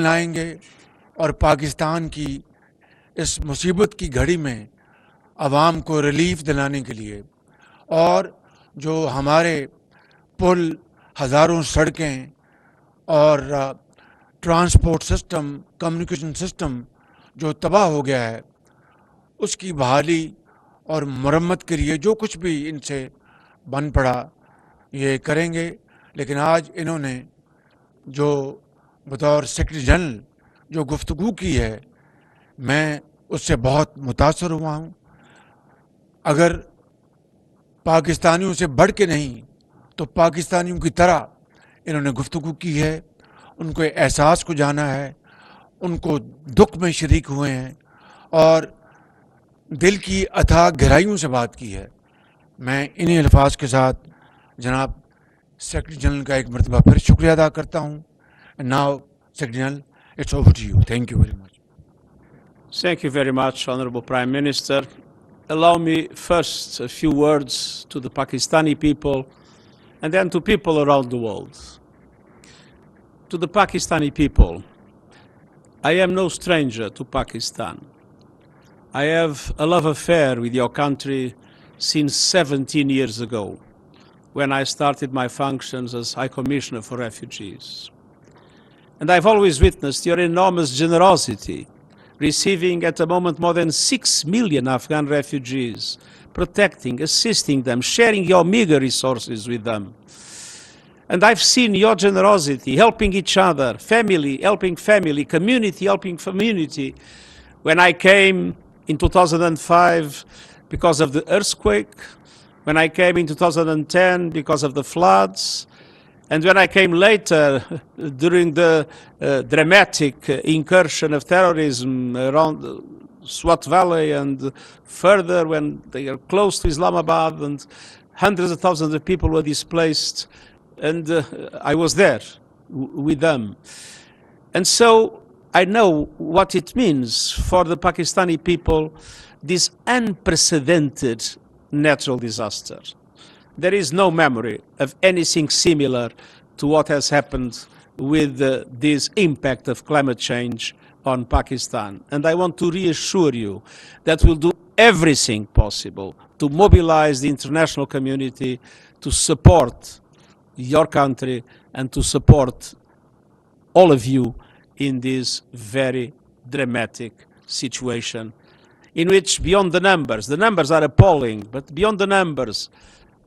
लाएंगे और पाकिस्तान की इस मुसीबत की घड़ी में आवाम को रिलीफ दिलाने के लिए और जो हमारे पुल, हज़ारों सड़कें और ट्रांसपोर्ट सिस्टम, कम्युनिकेशन सिस्टम जो तबाह हो गया है, उसकी बहाली और मरम्मत के लिए जो कुछ भी इनसे बन पड़ा ये करेंगे। लेकिन आज इन्होंने जो बतौर सेक्रेटरी जनरल जो गुफ्तगू की है, मैं उससे बहुत मुतासर हुआ हूँ। अगर पाकिस्तानियों से बढ़ के नहीं तो पाकिस्तानियों की तरह इन्होंने गुफ्तगू की है, उनको एहसास को जाना है, उनको दुख में शरीक हुए हैं और दिल की अथाह गहराइयों से बात की है। मैं इन्हीं अल्फाज के साथ जनाब सेक्रेटरी जनरल का एक मरतबा फिर शुक्रिया अदा करता हूँ। And now secretary general, it's over to you. Thank you very much. Thank you very much, Honorable Prime Minister. Allow me first a few words to the Pakistani people and then to people around the world. To the Pakistani people, I am no stranger to Pakistan. I have a love affair with your country since 17 years ago, when I started my functions as High Commissioner for Refugees. And I've always witnessed your enormous generosity, receiving at the moment more than 6 million Afghan refugees, protecting, assisting them, sharing your meager resources with them. And I've seen your generosity, helping each other, family helping family, community helping community. When I came in 2005 because of the earthquake, when I came in 2010 because of the floods, and when I came later during the dramatic incursion of terrorism around Swat Valley and further when they are close to Islamabad and hundreds of thousands of people were displaced, and I was there with them. And so I know what it means for the Pakistani people, this unprecedented natural disaster. There is no memory of anything similar to what has happened with this impact of climate change on Pakistan. And I want to reassure you that we'll do everything possible to mobilize the international community to support your country and to support all of you in this very dramatic situation in which, beyond the numbers are appalling, but beyond the numbers,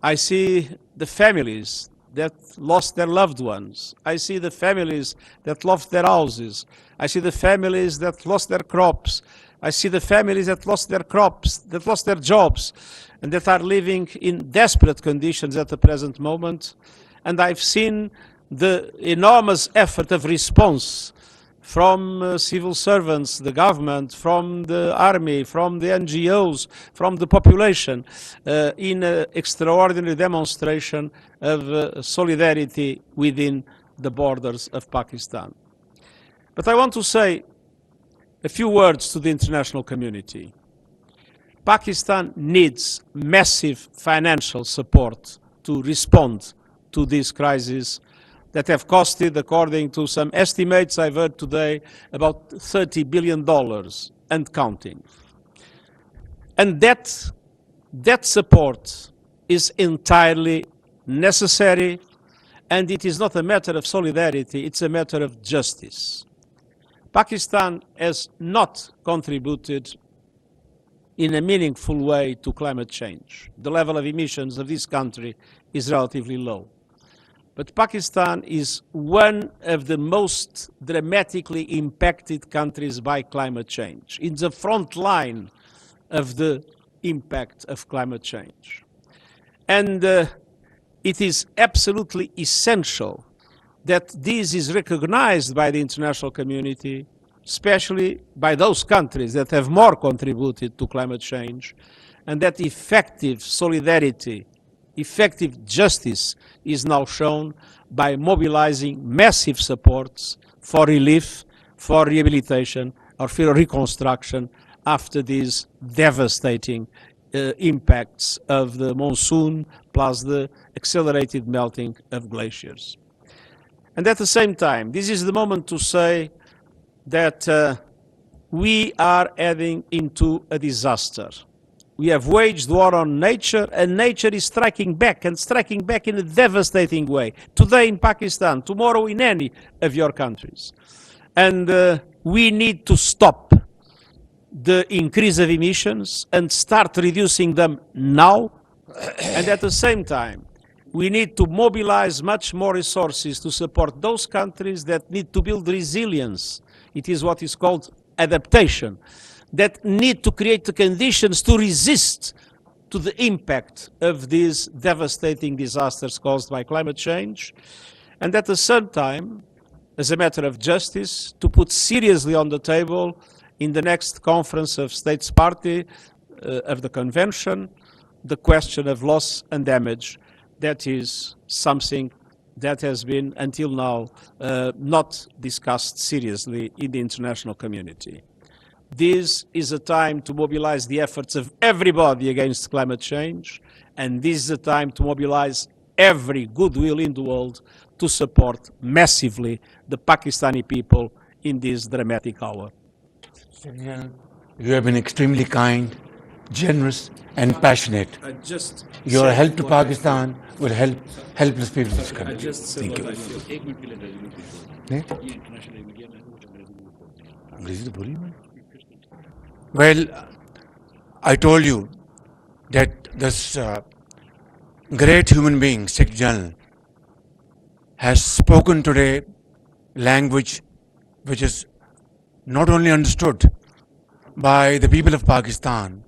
I see the families that lost their loved ones. I see the families that lost their houses. I see the families that lost their crops. I see the families that lost their crops, that lost their jobs, and that are living in desperate conditions at the present moment. And I've seen the enormous effort of response from civil servants, the government, from the army, from the NGOs, from the population, in an extraordinary demonstration of solidarity within the borders of Pakistan. But I want to say a few words to the international community. Pakistan needs massive financial support to respond to this crisis that have costed, according to some estimates I've heard today, about $30 billion and counting. And that support is entirely necessary, and it is not a matter of solidarity, it's a matter of justice. Pakistan has not contributed in a meaningful way to climate change. The level of emissions of this country is relatively low. But Pakistan is one of the most dramatically impacted countries by climate change, in the front line of the impact of climate change. And it is absolutely essential that this is recognized by the international community, especially by those countries that have more contributed to climate change, and that effective solidarity, effective justice is now shown by mobilizing massive supports for relief, for rehabilitation, or for reconstruction after these devastating impacts of the monsoon plus the accelerated melting of glaciers. And at the same time, this is the moment to say that we are heading into a disaster. We have waged war on nature, and nature is striking back, and striking back in a devastating way. Today in Pakistan, tomorrow in any of your countries. And we need to stop the increase of emissions and start reducing them now. And at the same time, we need to mobilize much more resources to support those countries that need to build resilience. It is what is called adaptation, that need to create the conditions to resist to the impact of these devastating disasters caused by climate change. And at the same time, as a matter of justice, to put seriously on the table in the next Conference of States Party of the Convention, the question of loss and damage. That is something that has been, until now, not discussed seriously in the international community. This is a time to mobilize the efforts of everybody against climate change, and this is a time to mobilize every goodwill in the world to support massively the Pakistani people in this dramatic hour. You have been extremely kind, generous, and passionate. Your help to Pakistan will help helpless people in this country. Thank you. अंग्रेजी तो बोली मैं. Well, I told you that this great human being, Sikh General, has spoken today language which is not only understood by the people of Pakistan,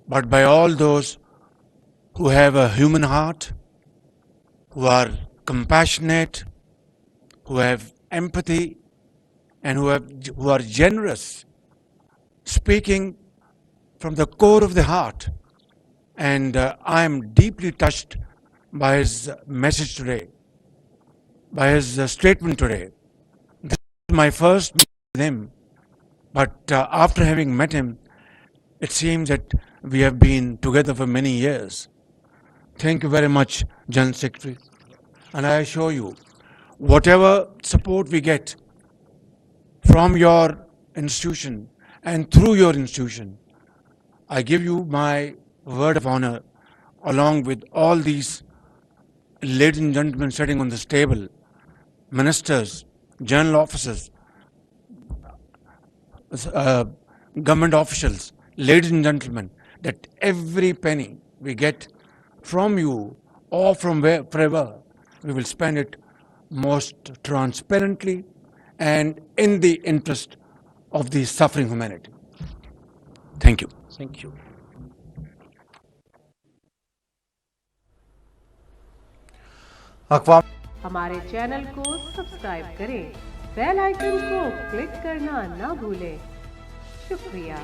but by all those who have a human heart, who are compassionate, who have empathy, and who are generous, speaking from the core of the heart. And I am deeply touched by his message today, by his statement today. This is my first meeting with him, but after having met him, it seems that we have been together for many years. Thank you very much, General Secretary. And I assure you, whatever support we get from your institution and through your institution, I give you my word of honor, along with all these ladies and gentlemen sitting on this table, ministers, general officers, government officials, ladies and gentlemen, that every penny we get from you or from wherever, we will spend it most transparently and in the interest of the suffering humanity. Thank you. Thank you. हमारे channel को subscribe करें, bell icon को click करना ना भूलें। शुक्रिया।